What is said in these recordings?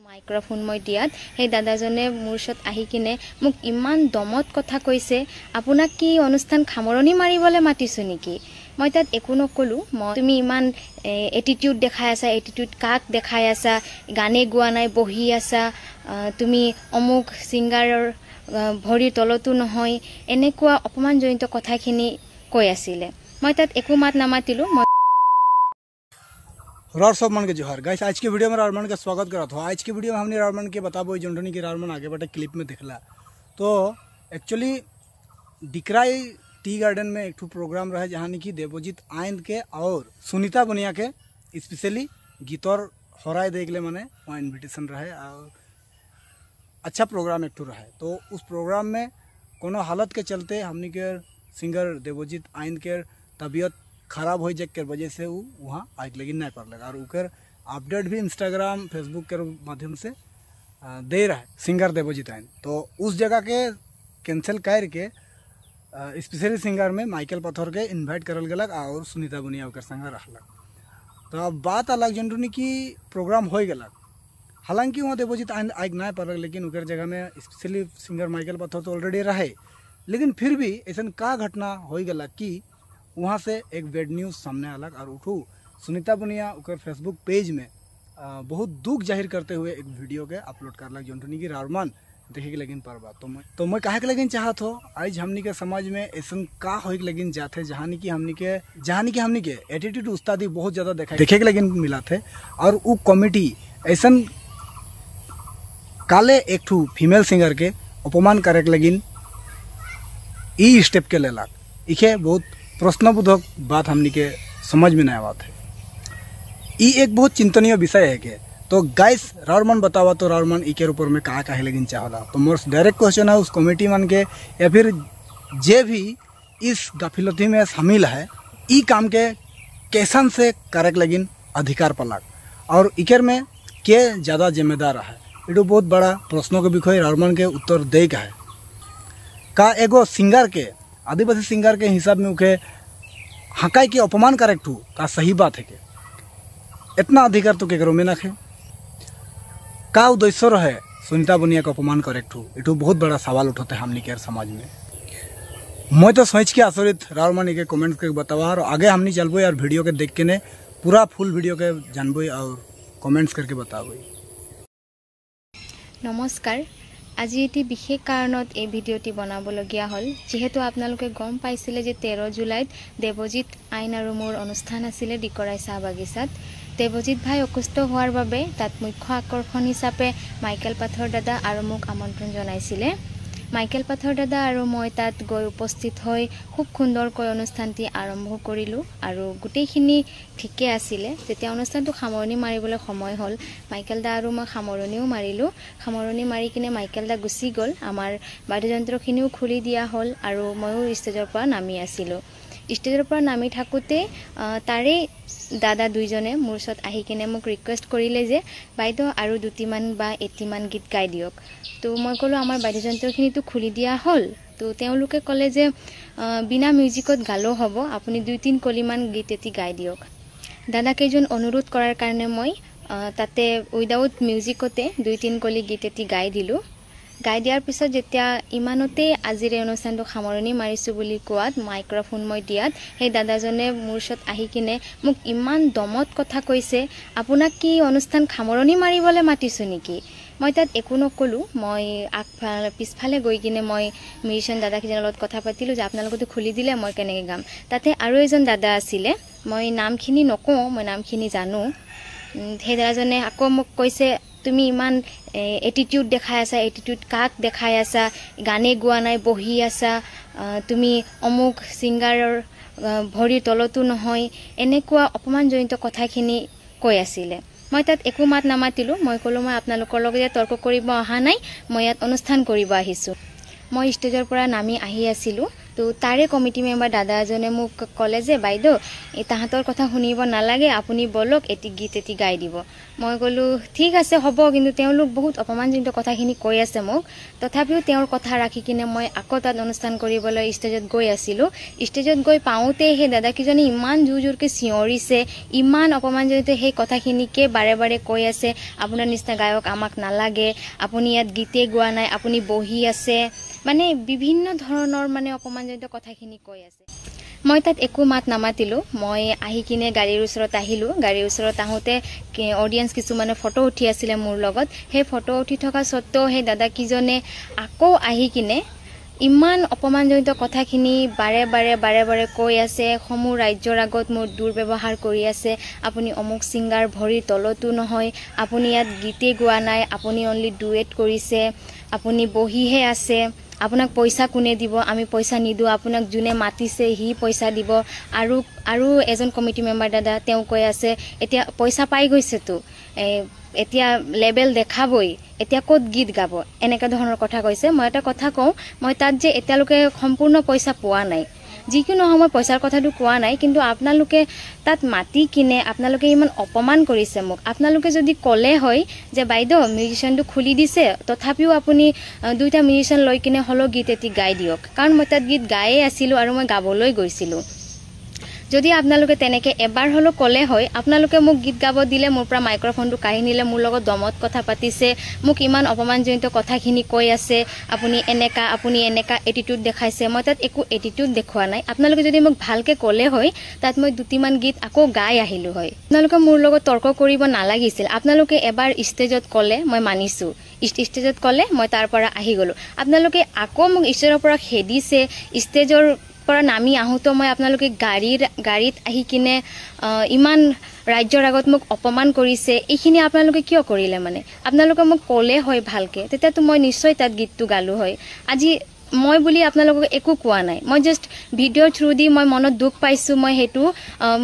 Microphone মই দিয়াত সেই দাদাজনে মোৰ ওচৰত আহি কিনে মোক ইমান দমত কথা কৈছে, আপোনাক কি অনুষ্ঠান খামৰণি মাৰিবলৈ মাতিছো নেকি? মই তাত একো নকলো। তুমি ইমান এটিটিউড দেখাই আছা, এটিটিউড কাক দেখাই আছা? গানে গোৱা নাই, বহি আছা, তুমি অমুক ছিংগাৰৰ ভৰিৰ তলতো নহয়, এনেকুৱা অপমানজনিত কথাখিনি কৈ আছিলে। মই তাত একো মাত নামাতিলো। सब मन के जोहार गाइस, आज के वीडियो में रावण का स्वागत करा था। आज के वीडियो में हमने रावण के बताबो जोंडनी की रावण आगे बढ़े क्लिप में दिखला। तो एक्चुअली डिकराई टी गार्डन में एक प्रोग्राम रहा जहाँ की देवजीत आइंद के और सुनीता बुनिया के स्पेशली गीतर हराय देख ले मैंने वहाँ इन्विटेशन रहे और अच्छा प्रोग्राम एक रहा है। तो उस प्रोग्राम में कोनो हालत के चलते हमने के सिंगर देवजीत आइंद के तबीयत खराब हो जाए के वजह से वो वहाँ आग लगी नहीं पड़ लगा और उकर अपडेट भी इंस्टाग्राम फेसबुक के माध्यम से दे रहा है सिंगर देवजीत आइंद। तो उस जगह के कैंसिल करके स्पेशली सिंगर में माइकल पत्थर के इन्वाइट करल गलक और सुनीता बुनिया के संग रहलक। तो अब बात अलग जनटनी की प्रोग्राम हो गलक। हालांकि वहाँ देवजीत आइंद आग नहीं पड़ल, लेकिन उकर जगह में स्पेशली सिंगर माइकल पत्थर तो ऑलरेडी रहे, लेकिन फिर भी ऐसा का घटना हो गलक कि वहाँ से एक बैड न्यूज़ सामने अलग और उठू सुनीता बुनिया उकर फेसबुक पेज में बहुत दुख जाहिर करते हुए एक वीडियो के अपलोड करलक जोंटनी की रावमान देखे के लेकिन पर बात तो मैं कहे के लेकिन चाहत हो आज हमनी के समाज में ऐसा का हो लेकिन जाते जहाँ की हमनी के एटीट्यूड उस्तादी बहुत ज़्यादा देखे के लेकिन मिला थे। और वो कमिटी ऐसा काले एक ठू फीमेल सिंगर के अपमान करे के लेकिन ई स्टेप के लेलक। इखे बहुत प्रश्नबोधक बात हमनी के समझ में नहीं आती है। ये एक बहुत चिंतनीय विषय है के। तो गाइस रावण बतावा तो रावण इके ऊपर में कहा कहे लेकिन चाहला। तो मोर डायरेक्ट क्वेश्चन है उस कमेटी मन के या फिर जे भी इस गाफिलती में शामिल है ई काम के कैसन से करे लेकिन अधिकार पलक और इकर में के ज़्यादा जिम्मेदार है। ये बहुत बड़ा प्रश्नों के विषय रावण के उत्तर दे का है। का एगो सिंगर के आदिवासी सिंगर के हिसाब में उके हकाई के अपमान करे का सही बात है के इतना अधिकार तो केकरो में नखे का उद्देश्य रहे सुनीता बुनिया को अपमान करे इटू बहुत बड़ा सवाल उठाते हैं हमनी के समाज में। मैं तो सोच के आश्चर्य रावण के कमेंट के बतावा और आगे हमनी चलबो और वीडियो के देख के ने पूरा फुल वीडियो के जानबो और कमेंट्स करके बताबो। नमस्कार, আজি এটি বিশেষ কাৰণত এই ভিডিঅ'টি বনাবলগীয়া হ'ল। যেহেতু আপোনালোকে গম পাইছিলে যে 13 জুলাইত দেৱজিত আইন আৰু মোৰ অনুষ্ঠান আছিলে ডিকৰাই চাহ বাগিচাত। দেৱজিত ভাই অসুস্থ হোৱাৰ বাবে তাত মুখ্য আকৰ্ষণ হিচাপে মাইকেল পাথৰ দাদা আৰু মোক আমন্ত্ৰণ জনাইছিলে। মাইকেল পাথৰ দাদা আৰু মই তাত গৈ উপস্থিত হৈ খুব সুন্দৰকৈ অনুষ্ঠানটি আৰম্ভ কৰিলোঁ আৰু গোটেইখিনি ঠিকে আছিলে। যেতিয়া অনুষ্ঠানটো সামৰণি মাৰিবলৈ সময় হ'ল মাইকেল দা আৰু মই সামৰণিও মাৰিলোঁ। সামৰণি মাৰি কিনে মাইকেল দা গুচি গ'ল, আমাৰ বাদ্যযন্ত্ৰখিনিও খুলি দিয়া হ'ল আৰু ময়ো ষ্টেজৰ পৰা নামি আছিলোঁ। ষ্টেজৰ পৰা নামি থাকোঁতে তাৰে দাদা দুইজনে মোৰ ওচৰত আহি কিনে মোক ৰিকুৱেষ্ট কৰিলে যে বাইদেউ আৰু দুটিমান বা এটিমান গীত গাই দিয়ক। তো মই ক'লোঁ আমাৰ বাদ্যযন্ত্ৰখিনিতো খুলি দিয়া হ'ল। তো তেওঁলোকে ক'লে যে বিনা মিউজিকত গালেও হ'ব, আপুনি 2-3 কলিমান গীত এটি গাই দিয়ক। দাদাকেইজন অনুৰোধ কৰাৰ কাৰণে মই তাতে উইদাউট মিউজিকতে 2-3 কলি গীত এটি গাই দিলোঁ। গাই দিয়াৰ পিছত যেতিয়া ইমানতে আজিৰ অনুষ্ঠানটো সামৰণি মাৰিছোঁ বুলি কোৱাত মাইক্ৰফোন মই দিয়াত সেই দাদাজনে মোৰ ওচৰত আহি কিনে মোক ইমান দমত কথা কৈছে, আপোনাক কি অনুষ্ঠান সামৰণি মাৰিবলৈ মাতিছো নেকি? মই তাত একো নকলো। মই পিছফালে গৈ কিনে মই মিউজিচিয়ান দাদাকেইজনৰ লগত কথা পাতিলোঁ যে আপোনালোকেতো খুলি দিলে মই কেনেকৈ গাম। তাতে আৰু এজন দাদা আছিলে, মই নামখিনি নকওঁ, মই নামখিনি জানো। সেই দাদাজনে আকৌ মোক কৈছে তুমি ইমান এটিটিউড দেখাই আছা, এটিটিউড কাক দেখাই আছা? গানে গোৱা নাই, বহি আছা, তুমি অমুক ছিংগাৰৰ ভৰিৰ তলতো নহয়, এনেকুৱা অপমানজনিত কথাখিনি কৈ আছিলে। মই তাত একো মাত নামাতিলোঁ। মই ক'লোঁ মই আপোনালোকৰ লগত তৰ্ক কৰিব অহা নাই, মই ইয়াত অনুষ্ঠান কৰিব আহিছোঁ। মই ষ্টেজৰ পৰা নামি আহি আছিলোঁ। তো তাৰে কমিটি মেম্বাৰ দাদা এজনে মোক ক'লে যে বাইদেউ তাহাঁতৰ কথা শুনিব নালাগে, আপুনি বলক এটি গীত এটি গাই দিব। মই ক'লোঁ ঠিক আছে হ'ব, কিন্তু তেওঁলোক বহুত অপমানজনিত কথাখিনি কৈ আছে মোক। তথাপিও তেওঁৰ কথা ৰাখি কিনে মই আকৌ তাত অনুষ্ঠান কৰিবলৈ ষ্টেজত গৈ আছিলোঁ। ষ্টেজত গৈ পাওঁতে সেই দাদাকেইজনে ইমান জোৰকৈ চিঞৰিছে, ইমান অপমানজনিত সেই কথাখিনিকে বাৰে বাৰে কৈ আছে, আপোনাৰ নিচিনা গায়ক আমাক নালাগে, আপুনি ইয়াত গীতে গোৱা নাই, আপুনি বহি আছে, মানে বিভিন্ন ধৰণৰ মানে অপমানজনিত কথাখিনি কৈ আছে। মই তাত একো মাত নামাতিলোঁ। মই আহি কিনে গাড়ীৰ ওচৰত আহিলোঁ। গাড়ীৰ ওচৰত আহোঁতে অডিয়েঞ্চ কিছুমানে ফটো উঠি আছিলে মোৰ লগত। সেই ফটো উঠি থকা স্বত্তেও সেই দাদাকেইজনে আকৌ আহি কিনে ইমান অপমানজনিত কথাখিনি বাৰে বাৰে কৈ আছে, সমূহ ৰাইজৰ আগত মোৰ দুৰ্ব্যৱহাৰ কৰি আছে। আপুনি অমুক ছিংগাৰ ভৰিৰ তলতো নহয়, আপুনি ইয়াত গীতে গোৱা নাই, আপুনি অনলি ডুৱেট কৰিছে, আপুনি বহিহে আছে, আপোনাক পইচা কোনে দিব, আমি পইচা নিদিওঁ, আপোনাক যোনে মাতিছে সি পইচা দিব। আৰু এজন কমিটি মেম্বাৰ দাদা তেওঁ কৈ আছে এতিয়া পইচা পাই গৈছেতো, এতিয়া লেবেল দেখাবই, এতিয়া ক'ত গীত গাব, এনেকুৱা ধৰণৰ কথা কৈছে। মই এটা কথা কওঁ, মই তাত যে এতিয়ালৈকে সম্পূৰ্ণ পইচা পোৱা নাই, যিকোনো সময় পইচাৰ কথাটো কোৱা নাই, কিন্তু আপোনালোকে তাত মাতি কিনে আপোনালোকে ইমান অপমান কৰিছে মোক। আপোনালোকে যদি ক'লে হয় যে বাইদেউ মিউজিচিয়ানটো খুলি দিছে, তথাপিও আপুনি দুইটা মিউজিচিয়ান লৈ কিনে হ'লেও গীত এটি গাই দিয়ক, কাৰণ মই তাত গীত গায়ে আছিলোঁ আৰু মই গাবলৈ গৈছিলোঁ। যদি আপোনালোকে তেনেকৈ এবাৰ হ'লেও ক'লে হয়, আপোনালোকে মোক গীত গাব দিলে, মোৰ পৰা মাইক্ৰফোনটো কাঢ়ি নিলে, মোৰ লগত দমত কথা পাতিছে, মোক ইমান অপমানজনিত কথাখিনি কৈ আছে, আপুনি এনেকা এটিটিউড দেখাইছে। মই তাত একো এটিটিউড দেখুওৱা নাই। আপোনালোকে যদি মোক ভালকৈ ক'লে হয়, তাত মই দুটিমান গীত আকৌ গাই আহিলোঁ হয়। আপোনালোকে মোৰ লগত তৰ্ক কৰিব নালাগিছিল। আপোনালোকে এবাৰ ষ্টেজত ক'লে মই মানিছোঁ, ষ্টেজত ক'লে মই তাৰ পৰা আহি গ'লোঁ। আপোনালোকে আকৌ মোক ষ্টেজৰ পৰা খেদিছে, ষ্টেজৰ পৰা নামি আহোঁতো মই আপোনালোকে গাড়ীত আহি কিনে ইমান ৰাইজৰ আগত মোক অপমান কৰিছে। এইখিনি আপোনালোকে কিয় কৰিলে? মানে আপোনালোকে মোক ক'লে হয় ভালকৈ, তেতিয়াতো মই নিশ্চয় তাত গীতটো গালোঁ হয়। আজি মই বুলি আপোনালোকক একো কোৱা নাই, মই জাষ্ট ভিডিঅ'ৰ থ্ৰু দি মই মনত দুখ পাইছোঁ, মই সেইটো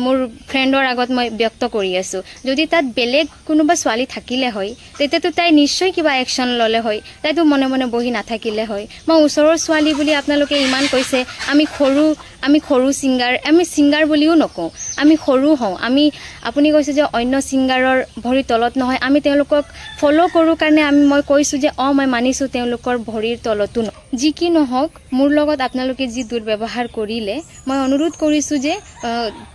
মোৰ ফ্ৰেণ্ডৰ আগত মই ব্যক্ত কৰি আছোঁ। যদি তাত বেলেগ কোনোবা ছোৱালী থাকিলে হয়, তেতিয়াতো তাই নিশ্চয় কিবা একশ্যন ল'লে হয়, তাইতো মনে মনে বহি নাথাকিলে হয়। মই ওচৰৰ ছোৱালী বুলি আপোনালোকে ইমান কৈছে, আমি সৰু ছিংগাৰ, আমি ছিংগাৰ বুলিও নকওঁ, আমি সৰু হওঁ। আপুনি কৈছে যে অন্য ছিংগাৰৰ ভৰিৰ তলত নহয়, আমি তেওঁলোকক ফ'ল' কৰোঁ কাৰণে মই কৈছোঁ যে মই মানিছোঁ তেওঁলোকৰ ভৰিৰ তলতো নহয়। যি কি নহওক, মোৰ লগত আপোনালোকে যি দুৰ্ব্যৱহাৰ কৰিলে, মই অনুৰোধ কৰিছোঁ যে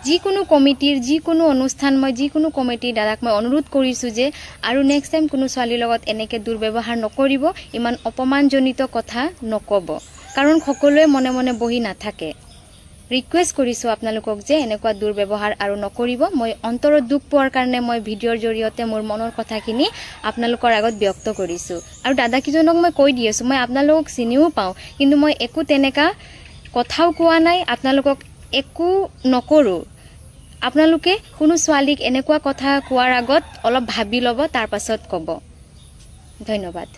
যিকোনো কমিটিৰ যিকোনো অনুষ্ঠান, মই যিকোনো কমিটিৰ দ্বাৰাক মই অনুৰোধ কৰিছোঁ যে আৰু নেক্সট টাইম কোনো ছোৱালীৰ লগত এনেকৈ দুৰ্ব্যৱহাৰ নকৰিব, ইমান অপমানজনিত কথা নক'ব, কাৰণ সকলোৱে মনে মনে বহি নাথাকে। ৰিকুৱেষ্ট কৰিছোঁ আপোনালোকক যে এনেকুৱা দুৰ্ব্যৱহাৰ আৰু নকৰিব। মই অন্তৰত দুখ পোৱাৰ কাৰণে মই ভিডিঅ'ৰ জৰিয়তে মোৰ মনৰ কথাখিনি আপোনালোকৰ আগত ব্যক্ত কৰিছোঁ। আৰু দাদাকেইজনক মই কৈ দি আছোঁ, মই আপোনালোকক চিনিও পাওঁ, কিন্তু মই একো তেনেকুৱা কথাও কোৱা নাই, আপোনালোকক একো নকৰোঁ। আপোনালোকে কোনো ছোৱালীক এনেকুৱা কথা কোৱাৰ আগত অলপ ভাবি ল'ব, তাৰ পাছত ক'ব। ধন্যবাদ।